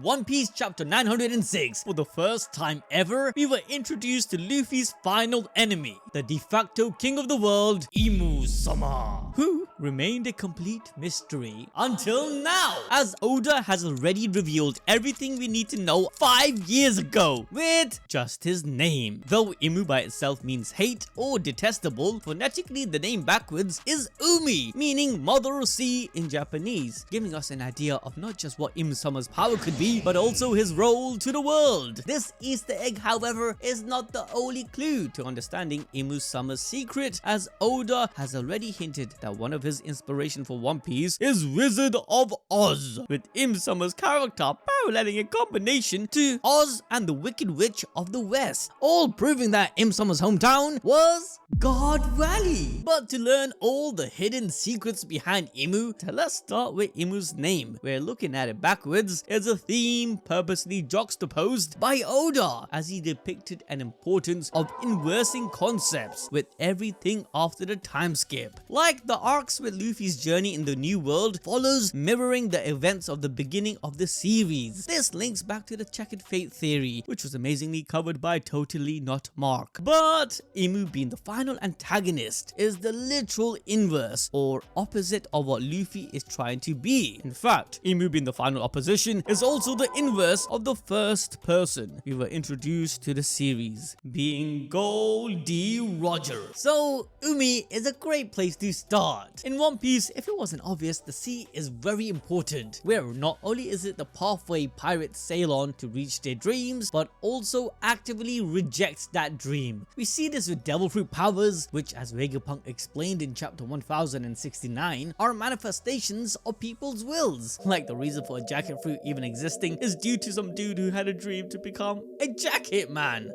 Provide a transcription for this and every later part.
One Piece chapter 906. For the first time ever, we were introduced to Luffy's final enemy, the de facto king of the world, Imu-sama, who remained a complete mystery until now, as Oda has already revealed everything we need to know 5 years ago with just his name. Though Imu by itself means hate or detestable, phonetically the name backwards is Umi, meaning mother sea in Japanese, giving us an idea of not just what Imu-sama's power could be, but also his role to the world. This Easter egg, however, is not the only clue to understanding Imu-sama's secret, as Oda has already hinted that one of his inspiration for One Piece is Wizard of Oz, with Imu-sama's character paralleling a combination to Oz and the Wicked Witch of the West, all proving that Imu-sama's hometown was God Valley. But to learn all the hidden secrets behind Imu, let's start with Imu's name, where looking at it backwards is a theme purposely juxtaposed by Oda, as he depicted an importance of inversing concepts with everything after the time skip. Like the arcs with Luffy's journey in the new world follows mirroring the events of the beginning of the series. This links back to the checkered fate theory, which was amazingly covered by Totally Not Mark. But Imu being the final antagonist is the literal inverse or opposite of what Luffy is trying to be. In fact, Imu being the final opposition is also the inverse of the first person we were introduced to the series, being Gold D. Roger. So Umi is a great place to start. In One Piece, if it wasn't obvious, the sea is very important, where not only is it the pathway pirates sail on to reach their dreams, but also actively rejects that dream. We see this with devil fruit powers, which, as Vegapunk explained in chapter 1069, are manifestations of people's wills. Like the reason for a jacket fruit even existing is due to some dude who had a dream to become a jacket man.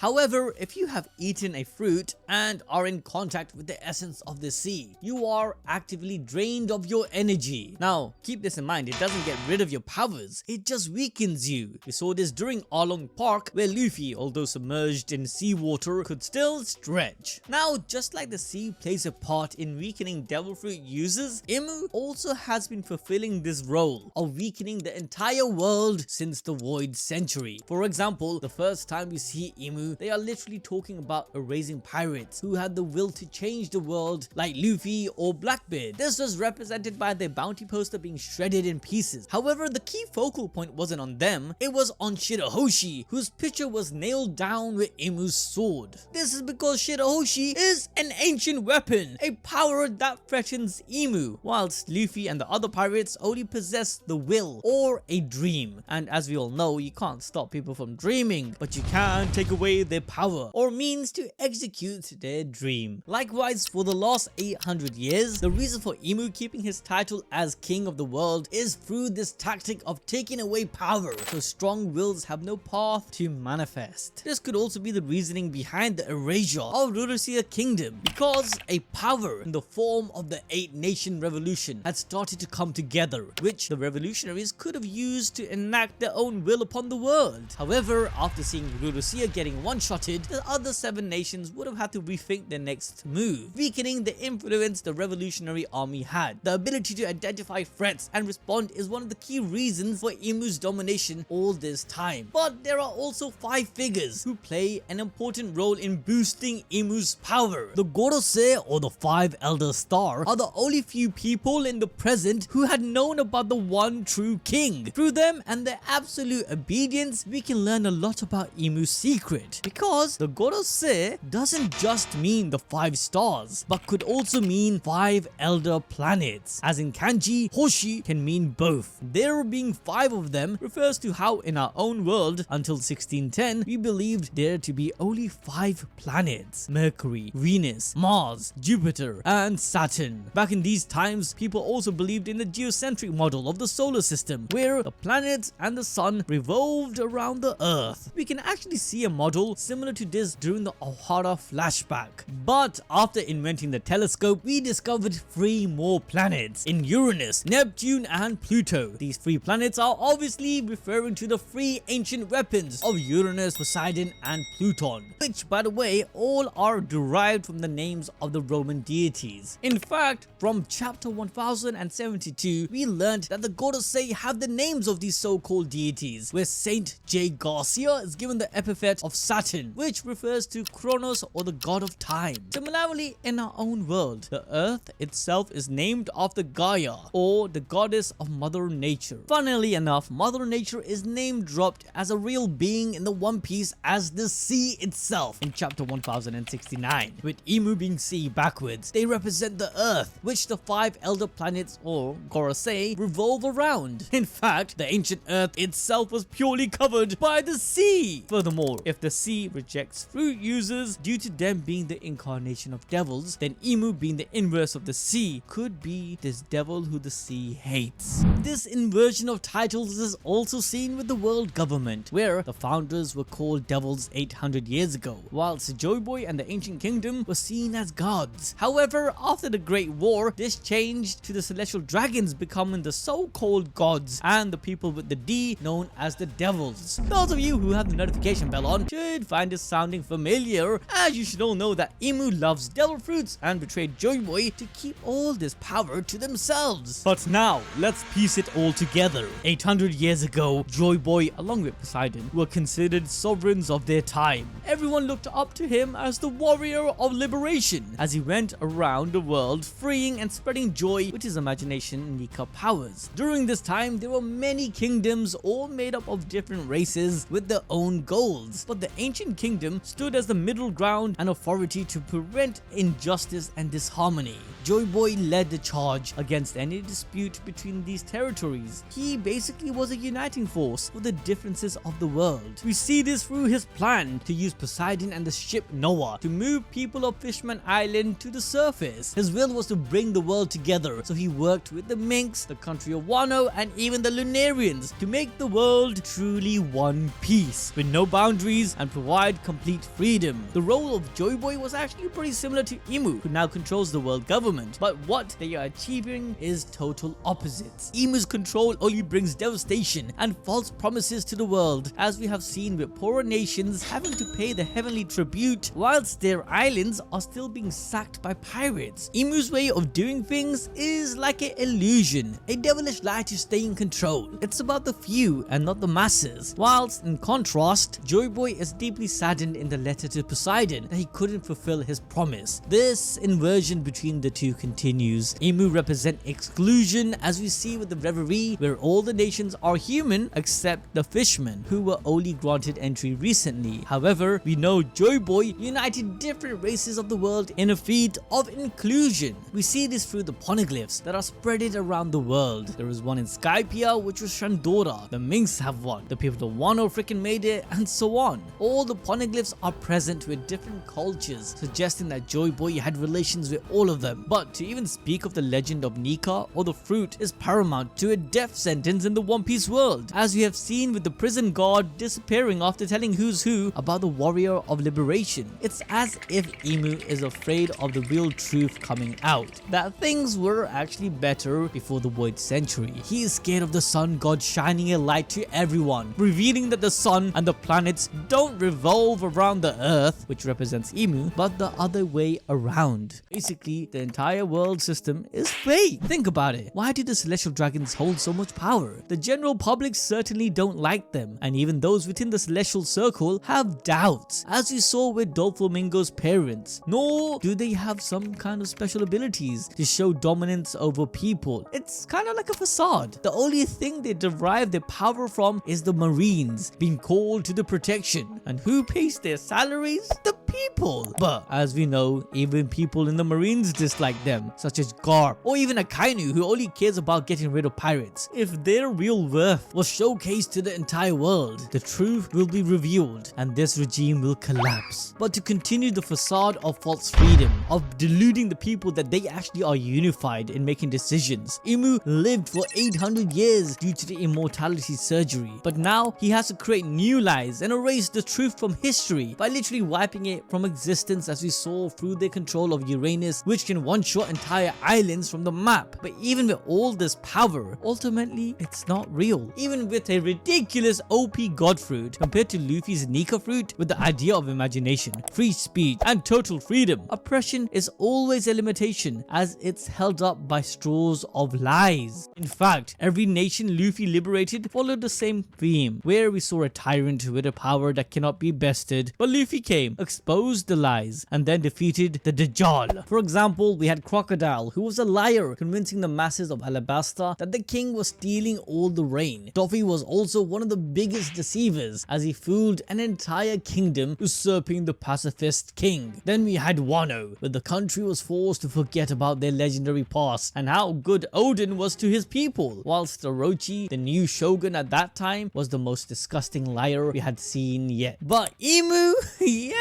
However, if you have eaten a fruit and are in contact with the essence of the sea, you are actively drained of your energy. Now, keep this in mind, it doesn't get rid of your powers, it just weakens you. We saw this during Arlong Park, where Luffy, although submerged in seawater, could still stretch. Now, just like the sea plays a part in weakening devil fruit users, Imu also has been fulfilling this role of weakening the entire world since the Void Century. For example, the first time we see Imu, they are literally talking about erasing pirates who had the will to change the world, like Luffy or Blackbeard. This was represented by their bounty poster being shredded in pieces. However, the key focal point wasn't on them, it was on Shirahoshi, whose picture was nailed down with Imu's sword. This is because Shirahoshi is an ancient weapon, a power that threatens Imu, whilst Luffy and the other pirates only possess the will or a dream. And as we all know, you can't stop people from dreaming, but you can take away their power or means to execute their dream. Likewise, for the last 800 years, the reason for Imu keeping his title as king of the world is through this tactic of taking away power, so strong wills have no path to manifest. This could also be the reasoning behind the erasure of Gorosei kingdom, because a power in the form of the 8-Nation Revolution had started to come together, which the revolutionaries could have used to enact their own will upon the world. However, after seeing Gorosei getting one-shotted, the other 7 nations would have had to rethink their next move, weakening the influence the revolutionary army had. The ability to identify threats and respond is one of the key reasons for Imu's domination all this time. But there are also 5 figures who play an important role in boosting Imu's power. The Gorosei, or the 5 Elder Star, are the only few people in the present who had known about the one true king. Through them and their absolute obedience, we can learn a lot about Imu's secret, because the Gorosei doesn't just mean the 5 stars, but could also mean 5 elder planets, as in kanji, Hoshi can mean both. There being 5 of them refers to how in our own world until 1610 we believed there to be only 5 planets: Mercury, Venus, Mars, Jupiter and Saturn. Back in these times, people also believed in the geocentric model of the solar system, where the planets and the sun revolved around the earth. We can actually see see a model similar to this during the Ohara flashback. But after inventing the telescope, we discovered 3 more planets in Uranus, Neptune and Pluto. These 3 planets are obviously referring to the 3 ancient weapons of Uranus, Poseidon and Pluton, which by the way all are derived from the names of the Roman deities. In fact, from chapter 1072 we learned that the Gorosei have the names of these so-called deities, where Saint J. Garcia is given the epithet of Saturn, which refers to Kronos or the god of time. Similarly, in our own world, the earth itself is named after Gaia, or the goddess of Mother Nature. Funnily enough, Mother Nature is name dropped as a real being in the One Piece as the sea itself in chapter 1069, with Imu being sea backwards. They represent the earth, which the 5 elder planets or Gorosei revolve around. In fact, the ancient earth itself was purely covered by the sea. Furthermore, if the sea rejects fruit users due to them being the incarnation of devils, then Imu, being the inverse of the sea, could be this devil who the sea hates. This inversion of titles is also seen with the world government, where the founders were called devils 800 years ago, whilst Joyboy and the ancient kingdom were seen as gods. However, after the Great War, this changed to the celestial dragons becoming the so-called gods, and the people with the D known as the devils. Those of you who have the notification bell on should find this sounding familiar, as you should all know that Imu loves devil fruits and betrayed Joyboy to keep all this power to themselves. But now, let's piece it all together. 800 years ago, Joyboy along with Poseidon were considered sovereigns of their time. Everyone looked up to him as the warrior of liberation, as he went around the world freeing and spreading joy with his imagination and Nika powers. During this time, there were many kingdoms all made up of different races with their own goals, but the ancient kingdom stood as the middle ground and authority to prevent injustice and disharmony. Joyboy led the charge against any dispute between these territories. He basically was a uniting force for the differences of the world. We see this through his plan to use Poseidon and the ship Noah to move people of Fishman Island to the surface. His will was to bring the world together, so he worked with the Minks, the country of Wano, and even the Lunarians to make the world truly one piece, with no boundaries, and provide complete freedom. The role of Joyboy was actually pretty similar to Imu, who now controls the world government, but what they are achieving is total opposites. Imu's control only brings devastation and false promises to the world, as we have seen with poorer nations having to pay the heavenly tribute whilst their islands are still being sacked by pirates. Imu's way of doing things is like an illusion, a devilish lie to stay in control. It's about the few and not the masses. Whilst in contrast, Joyboy is deeply saddened in the letter to Poseidon that he couldn't fulfill his promise. This inversion between the two continues. Imu represent exclusion, as we see with the Reverie, where all the nations are human except the fishmen, who were only granted entry recently. However, we know Joyboy united different races of the world in a feat of inclusion. We see this through the poneglyphs that are spread around the world. There is one in Skypia, which was Shandora. The Minks have one. The people of Wano freaking made it, and so on. All the poneglyphs are present with different cultures, suggesting that Joyboy had relations with all of them. But to even speak of the legend of Nika or the fruit is paramount to a death sentence in the One Piece world, as we have seen with the prison guard disappearing after telling who's who about the warrior of liberation. It's as if Imu is afraid of the real truth coming out, that things were actually better before the Void Century. He is scared of the sun god shining a light to everyone, revealing that the sun and the planets don't revolve around the earth, which represents Imu, but the other way around. Basically, the entire world system is fake. Think about it. Why do the celestial dragons hold so much power? The general public certainly don't like them, and even those within the celestial circle have doubts, as we saw with Doflamingo's parents. Nor do they have some kind of special abilities to show dominance over people. It's kind of like a facade. The only thing they derive their power from is the Marines being called to the protection. And who pays their salaries? The people. But as we know, even people in the Marines dislike them, such as Garp or even Akainu, who only cares about getting rid of pirates. If their real worth was showcased to the entire world, the truth will be revealed and this regime will collapse. But to continue the facade of false freedom, of deluding the people that they actually are unified in making decisions, Imu lived for 800 years due to the immortality surgery. But now he has to create new lies and erase the truth from history by literally wiping it from existence, as we saw through their control of Uranus, which can one-shot entire islands from the map. But even with all this power, ultimately it's not real. Even with a ridiculous OP god fruit compared to Luffy's Nika fruit with the idea of imagination, free speech and total freedom, oppression is always a limitation as it's held up by straws of lies. In fact, every nation Luffy liberated followed the same theme, where we saw a tyrant with a power that cannot be bested, but Luffy came, exposed the lies, and then defeated the Dajjal. For example, we had Crocodile, who was a liar, convincing the masses of Alabasta that the king was stealing all the rain. Doffy was also one of the biggest deceivers, as he fooled an entire kingdom, usurping the pacifist king. Then we had Wano, where the country was forced to forget about their legendary past and how good Odin was to his people, whilst Orochi, the new shogun at that time, was the most disgusting liar we had seen yet. But Imu, yeah,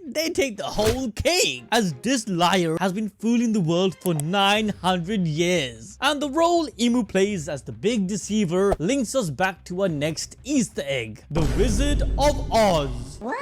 they take the whole cake, as this liar has been fooling the world for 900 years. And the role Imu plays as the big deceiver links us back to our next Easter egg, the Wizard of Oz. What?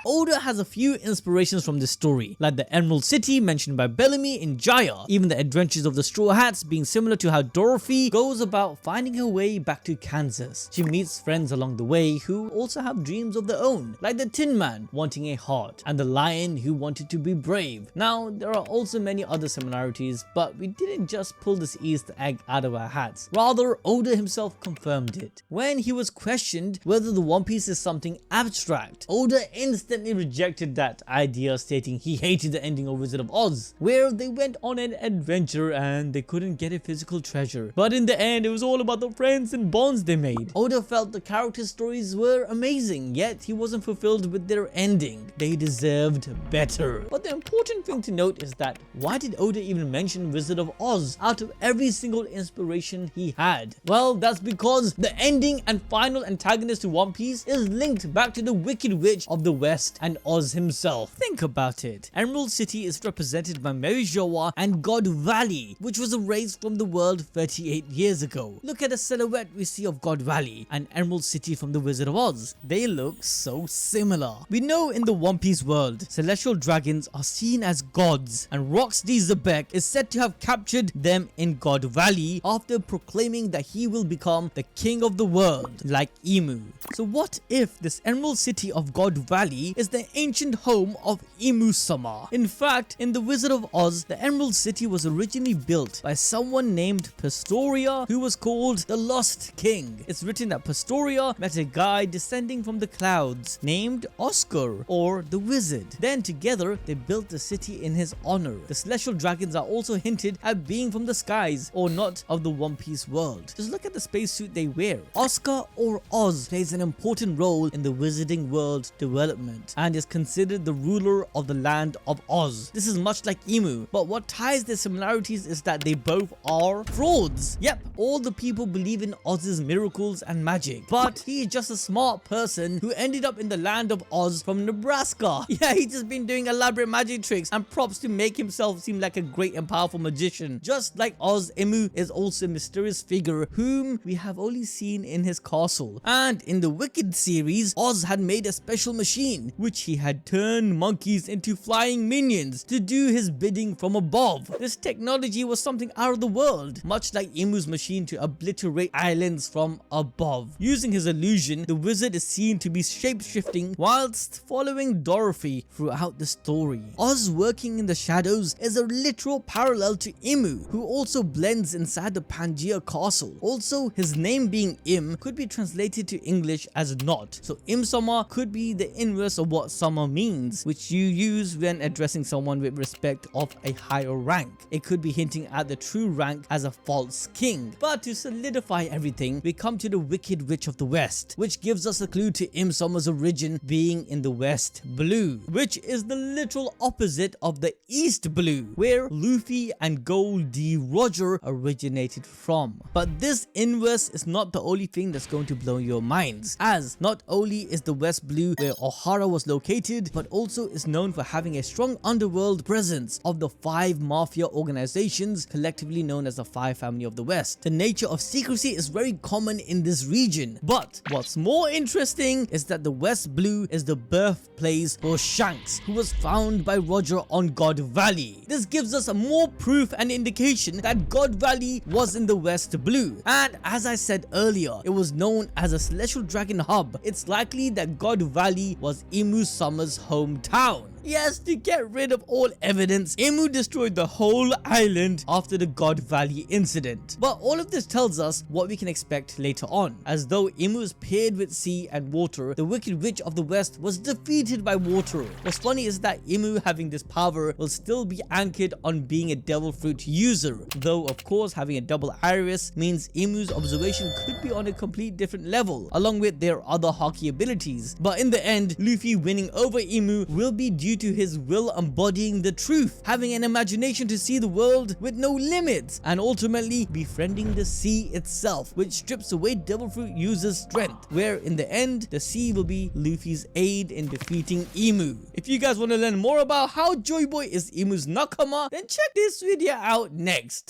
Oda has a few inspirations from this story, like the Emerald City mentioned by Bellamy in Jaya, even the adventures of the Straw Hats being similar to how Dorothy goes about finding her way back to Kansas. She meets friends along the way who also have dreams of their own, like the Tin Man wanting a heart, and the Lion who wanted to be brave. Now, there are also many other similarities, but we didn't just pull this Easter egg out of our hats. Rather, Oda himself confirmed it. When he was questioned whether the One Piece is something abstract, Oda instantly rejected that idea, stating he hated the ending of Wizard of Oz, where they went on an adventure and they couldn't get a physical treasure. But in the end, it was all about the friends and bonds they made. Oda felt the character stories were amazing, yet he wasn't fulfilled with their ending. They deserved better. But the important thing to note is that why did Oda even mention Wizard of Oz out of every single inspiration he had? Well, that's because the ending and final antagonist to One Piece is linked back to the Wicked Witch of the West and Oz himself. Think about it. Emerald City is represented by Mary Joa and God Valley, which was erased from the world 38 years ago. Look at the silhouette we see of God Valley and Emerald City from the Wizard of Oz. They look so similar. We know in the One Piece world, celestial dragons are seen as gods, and Roxy Zebek is said to have captured them in God Valley after proclaiming that he will become the king of the world, like Imu. So what if this Emerald City of God Valley is the ancient home of Imu-sama? In fact, in the Wizard of Oz, the Emerald City was originally built by someone named Pastoria, who was called the Lost King. It's written that Pastoria met a guy descending from the clouds named Oscar, or the Wizard. Then together, they built the city in his honor. The celestial dragons are also hinted at being from the skies, or not of the One Piece world. Just look at the spacesuit they wear. Oscar, or Oz, plays an important role in the wizarding world development and is considered the ruler of the land of Oz. This is much like Imu, but what ties their similarities is that they both are frauds. Yep, all the people believe in Oz's miracles and magic, but he is just a smart person who ended up in the land of Oz from Nebraska. Yeah, he's just been doing elaborate magic tricks and props to make himself seem like a great and powerful magician. Just like Oz, Imu is also a mysterious figure whom we have only seen in his castle. And in the Wicked series, Oz had made a special machine which he had turned monkeys into flying minions to do his bidding from above. This technology was something out of the world, much like Imu's machine to obliterate islands from above. Using his illusion, the wizard is seen to be shape-shifting whilst following Dorothy throughout the story. Oz working in the shadows is a literal parallel to Imu, who also blends inside the Pangaea castle. Also, his name being Im could be translated to English as not, so Im-sama could be the inverse of of what Sama means, which you use when addressing someone with respect of a higher rank. It could be hinting at the true rank as a false king. But to solidify everything, we come to the Wicked Witch of the West, which gives us a clue to Sama's origin being in the West Blue, which is the literal opposite of the East Blue, where Luffy and Gold D. Roger originated from. But this inverse is not the only thing that's going to blow your minds, as not only is the West Blue where Ohara was located, but also is known for having a strong underworld presence of the 5 mafia organizations collectively known as the 5 Family of the West. The nature of secrecy is very common in this region, but what's more interesting is that the West Blue is the birthplace for Shanks, who was found by Roger on God Valley. This gives us more proof and indication that God Valley was in the West Blue, and as I said earlier, it was known as a Celestial Dragon hub. It's likely that God Valley was Sama's hometown. Yes, to get rid of all evidence, Imu destroyed the whole island after the God Valley incident. But all of this tells us what we can expect later on. As though Imu is paired with sea and water, the Wicked Witch of the West was defeated by water. What's funny is that Imu having this power will still be anchored on being a devil fruit user, though of course having a double iris means Imu's observation could be on a complete different level, along with their other hockey abilities. But in the end, Luffy winning over Imu will be due to his will embodying the truth, having an imagination to see the world with no limits, and ultimately befriending the sea itself, which strips away devil fruit users' strength, where in the end the sea will be Luffy's aid in defeating Imu. If you guys want to learn more about how Joyboy is Imu's nakama, then check this video out next.